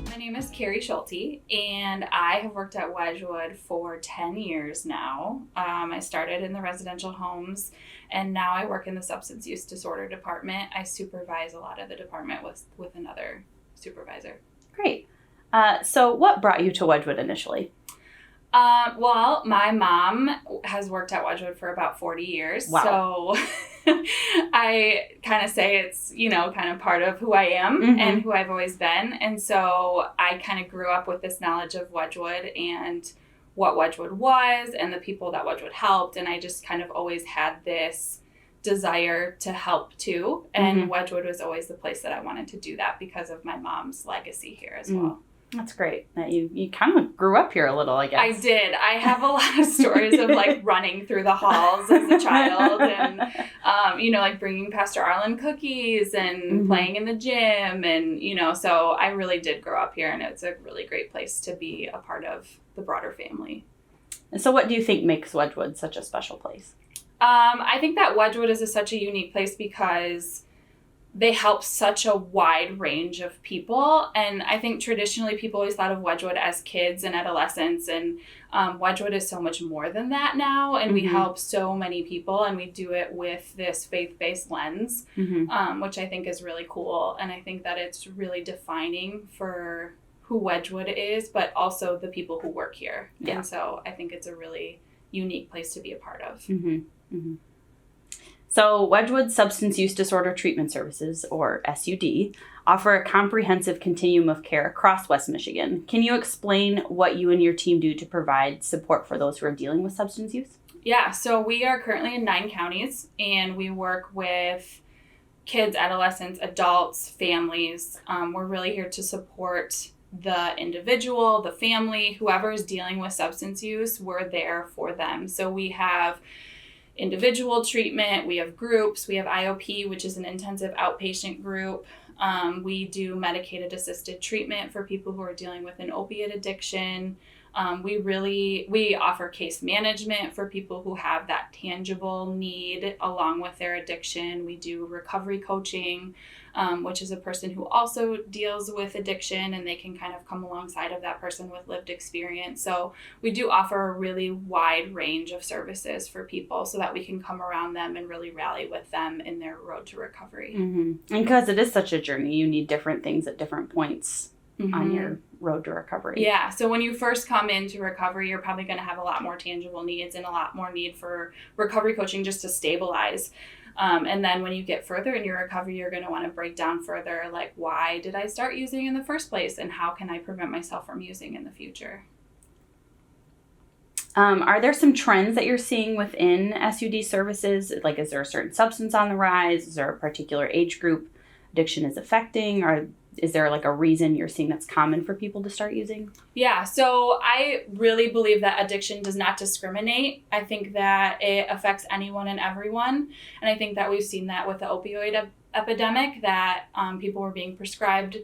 My name is Kari Schulte, and I have worked at Wedgwood for 10 years now. I started in the residential homes, and now I work in the substance use disorder department. I supervise a lot of the department with another supervisor. Great. So what brought you to Wedgwood initially? Well, my mom has worked at Wedgwood for about 40 years. Wow. So I kind of say it's, kind of part of who I am and who I've always been. And so I kind of grew up with this knowledge of Wedgwood and what Wedgwood was and the people that Wedgwood helped. And I just kind of always had this desire to help too. And Wedgwood was always the place that I wanted to do that because of my mom's legacy here as well. That's great that you kind of grew up here a little, I guess. I did. I have a lot of stories of running through the halls as a child and, bringing Pastor Arlen cookies and playing in the gym. And, so I really did grow up here, and it's a really great place to be a part of the broader family. And so what do you think makes Wedgwood such a special place? I think that Wedgwood is such a unique place because they help such a wide range of people. And I think traditionally people always thought of Wedgwood as kids and adolescents. And Wedgwood is so much more than that now. And we help so many people. And we do it with this faith-based lens, which I think is really cool. And I think that it's really defining for who Wedgwood is, but also the people who work here. Yeah. And so I think it's a really unique place to be a part of. So Wedgwood Substance Use Disorder Treatment Services, or SUD, offer a comprehensive continuum of care across West Michigan. Can you explain what you and your team do to provide support for those who are dealing with substance use? Yeah, so we are currently in 9 counties, and we work with kids, adolescents, adults, families. We're really here to support the individual, the family, whoever is dealing with substance use. We're there for them. So we have individual treatment, we have groups, we have IOP, which is an intensive outpatient group. We do medicated assisted treatment for people who are dealing with an opiate addiction. We offer case management for people who have that tangible need along with their addiction. We do recovery coaching, which is a person who also deals with addiction, and they can kind of come alongside of that person with lived experience. So we do offer a really wide range of services for people so that we can come around them and really rally with them in their road to recovery. And because it is such a journey, you need different things at different points on your road to recovery. Yeah. So when you first come into recovery, you're probably going to have a lot more tangible needs and a lot more need for recovery coaching just to stabilize. And then when you get further in your recovery, you're going to want to break down further, like, why did I start using in the first place? And how can I prevent myself from using in the future? Are there some trends that you're seeing within SUD services? Like, is there a certain substance on the rise? Is there a particular age group addiction is affecting? Or is there a reason you're seeing that's common for people to start using? Yeah, so I really believe that addiction does not discriminate. I think that it affects anyone and everyone. And I think that we've seen that with the opioid epidemic, that people were being prescribed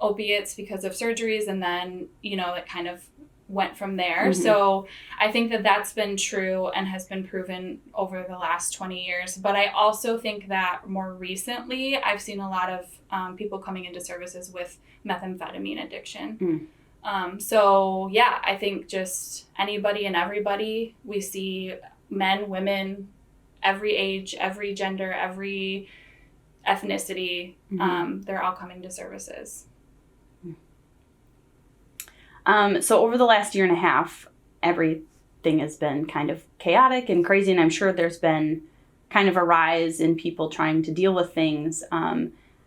opiates because of surgeries, and then, it kind of went from there. So I think that that's been true and has been proven over the last 20 years. But I also think that more recently, I've seen a lot of people coming into services with methamphetamine addiction. So yeah, I think just anybody and everybody, we see men, women, every age, every gender, every ethnicity, they're all coming to services. So over the last year and a half, everything has been kind of chaotic and crazy, and I'm sure there's been kind of a rise in people trying to deal with things.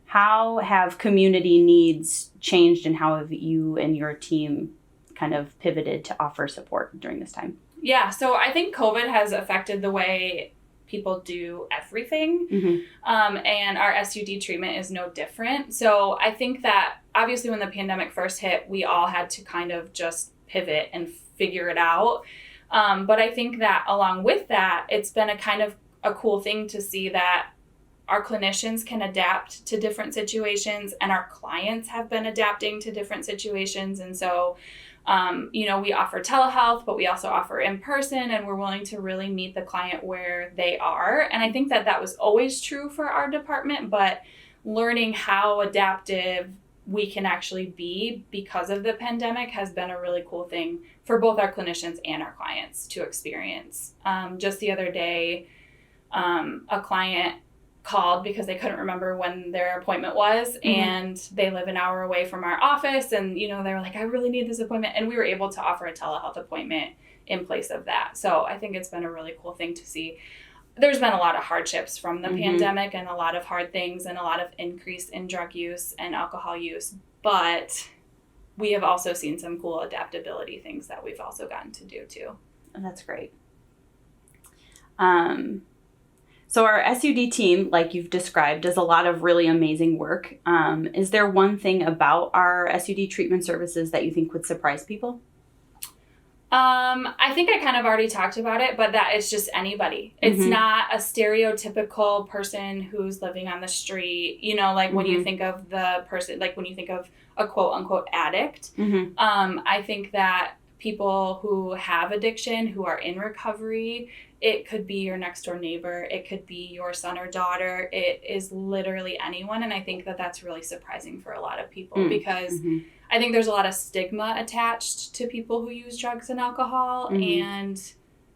How have community needs changed, and how have you and your team kind of pivoted to offer support during this time? Yeah, so I think COVID has affected the way people do everything. And our SUD treatment is no different. So I think that obviously when the pandemic first hit, we all had to kind of just pivot and figure it out. But I think that along with that, it's been a kind of a cool thing to see that our clinicians can adapt to different situations, and our clients have been adapting to different situations. And so, we offer telehealth, but we also offer in person, and we're willing to really meet the client where they are. And I think that that was always true for our department, but learning how adaptive we can actually be because of the pandemic has been a really cool thing for both our clinicians and our clients to experience. Just the other day, a client called because they couldn't remember when their appointment was, and they live an hour away from our office, and they were like, I really need this appointment, and we were able to offer a telehealth appointment in place of that. So I think it's been a really cool thing to see. There's been a lot of hardships from the pandemic, and a lot of hard things, and a lot of increase in drug use and alcohol use, but we have also seen some cool adaptability things that we've also gotten to do too. That's great. So our SUD team, like you've described, does a lot of really amazing work. Is there one thing about our SUD treatment services that you think would surprise people? I think I kind of already talked about it, but that it's just anybody. It's not a stereotypical person who's living on the street, like when you think of the person, like when you think of a quote unquote addict. I think that people who have addiction, who are in recovery, it could be your next door neighbor, it could be your son or daughter, it is literally anyone. And I think that that's really surprising for a lot of people because I think there's a lot of stigma attached to people who use drugs and alcohol, and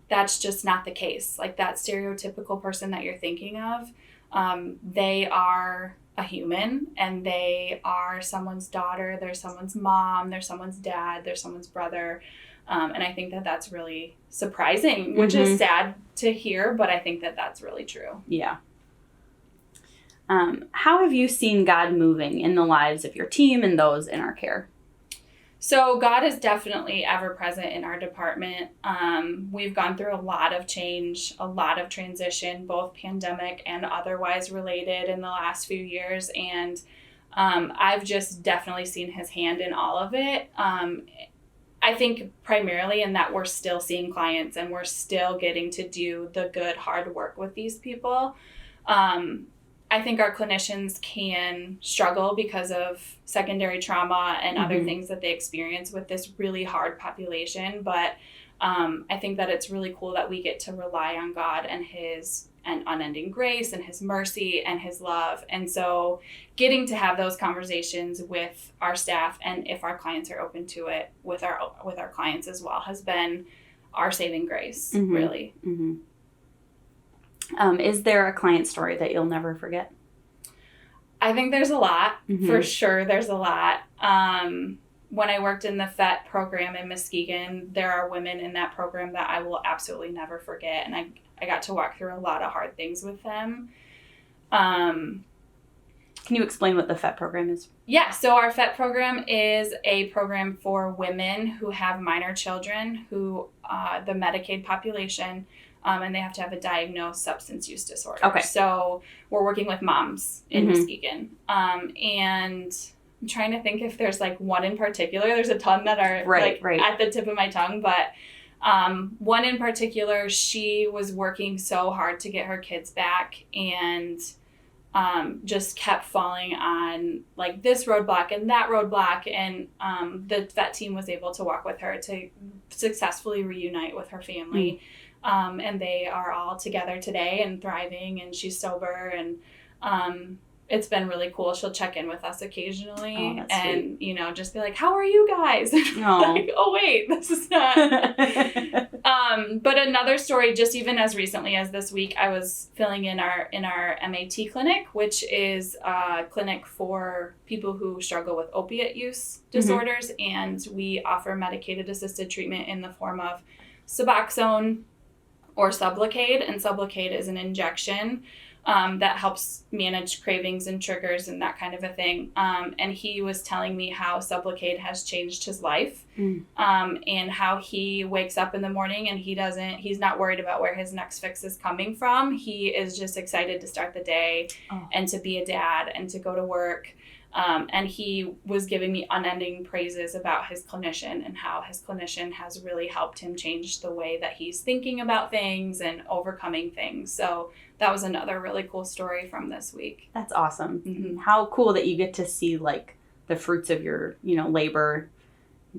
that's just not the case. Like that stereotypical person that you're thinking of, they are a human, and they are someone's daughter, they're someone's mom, they're someone's dad, they're someone's brother. And I think that that's really surprising, which is sad to hear, but I think that that's really true. Yeah. How have you seen God moving in the lives of your team and those in our care? So God is definitely ever present in our department. We've gone through a lot of change, a lot of transition, both pandemic and otherwise related in the last few years. And I've just definitely seen his hand in all of it. I think primarily in that we're still seeing clients and we're still getting to do the good, hard work with these people. I think our clinicians can struggle because of secondary trauma and other things that they experience with this really hard population. But I think that it's really cool that we get to rely on God and his unending grace and his mercy and his love. And so getting to have those conversations with our staff, and if our clients are open to it, with our clients as well, has been our saving grace, really. Is there a client story that you'll never forget? I think there's a lot. For sure, there's a lot. When I worked in the FET program in Muskegon, there are women in that program that I will absolutely never forget. And I got to walk through a lot of hard things with them. Can you explain what the FET program is? Yeah, so our FET program is a program for women who have minor children, who the Medicaid population, and they have to have a diagnosed substance use disorder. Okay. So we're working with moms in Muskegon. And I'm trying to think if there's like one in particular. There's a ton that are right at the tip of my tongue, but one in particular, she was working so hard to get her kids back, and just kept falling on like this roadblock and that roadblock, and the vet team was able to walk with her to successfully reunite with her family. And they are all together today and thriving, and she's sober, and it's been really cool. She'll check in with us occasionally and, sweet. Just be like, how are you guys? Like, oh, wait, this is not. But another story, just even as recently as this week, I was filling in our MAT clinic, which is a clinic for people who struggle with opiate use disorders. And we offer medicated assisted treatment in the form of Suboxone or Sublocade. And Sublocade is an injection that helps manage cravings and triggers and that kind of a thing. And he was telling me how Sublocade has changed his life, and how he wakes up in the morning and he's not worried about where his next fix is coming from. He is just excited to start the day and to be a dad and to go to work. And he was giving me unending praises about his clinician and how his clinician has really helped him change the way that he's thinking about things and overcoming things. So that was another really cool story from this week. That's awesome. How cool that you get to see like the fruits of your, labor.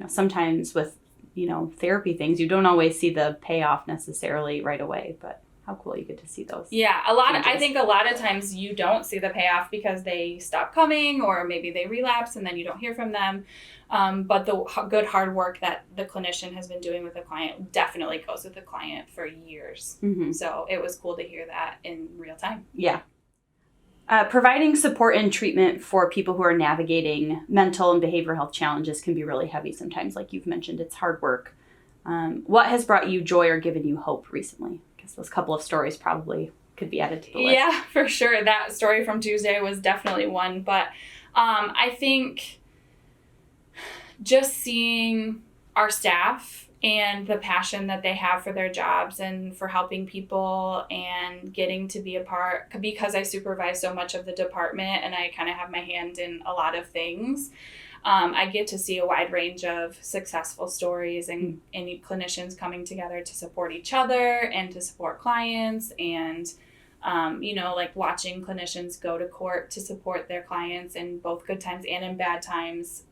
Sometimes with, therapy things, you don't always see the payoff necessarily right away, but how cool you get to see those. Yeah, I think a lot of times you don't see the payoff because they stop coming, or maybe they relapse and then you don't hear from them. But the good hard work that the clinician has been doing with the client definitely goes with the client for years. Mm-hmm. So it was cool to hear that in real time. Yeah. Providing support and treatment for people who are navigating mental and behavioral health challenges can be really heavy sometimes. Like you've mentioned, it's hard work. What has brought you joy or given you hope recently? I guess those couple of stories probably could be added to the list. Yeah, for sure. That story from Tuesday was definitely one. But I think just seeing our staff and the passion that they have for their jobs and for helping people and getting to be a part, because I supervise so much of the department and I kind of have my hand in a lot of things. I get to see a wide range of successful stories and clinicians coming together to support each other and to support clients, and like watching clinicians go to court to support their clients in both good times and in bad times.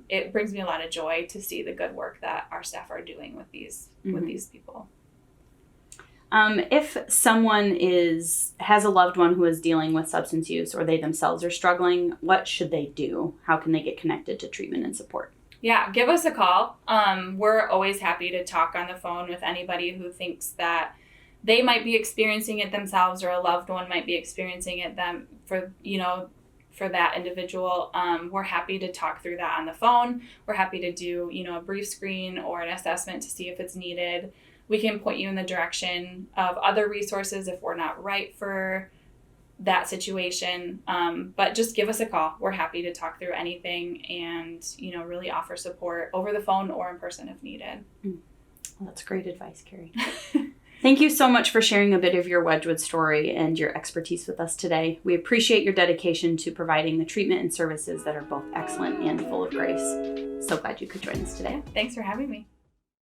It brings me a lot of joy to see the good work that our staff are doing with these people. If someone has a loved one who is dealing with substance use, or they themselves are struggling, what should they do? How can they get connected to treatment and support? Yeah, give us a call. We're always happy to talk on the phone with anybody who thinks that they might be experiencing it themselves, or a loved one might be experiencing it for that individual. We're happy to talk through that on the phone. We're happy to do, a brief screen or an assessment to see if it's needed. We can point you in the direction of other resources if we're not right for that situation. But just give us a call. We're happy to talk through anything and, really offer support over the phone or in person if needed. Well, that's great advice, Kari. Thank you so much for sharing a bit of your Wedgwood story and your expertise with us today. We appreciate your dedication to providing the treatment and services that are both excellent and full of grace. So glad you could join us today. Thanks for having me.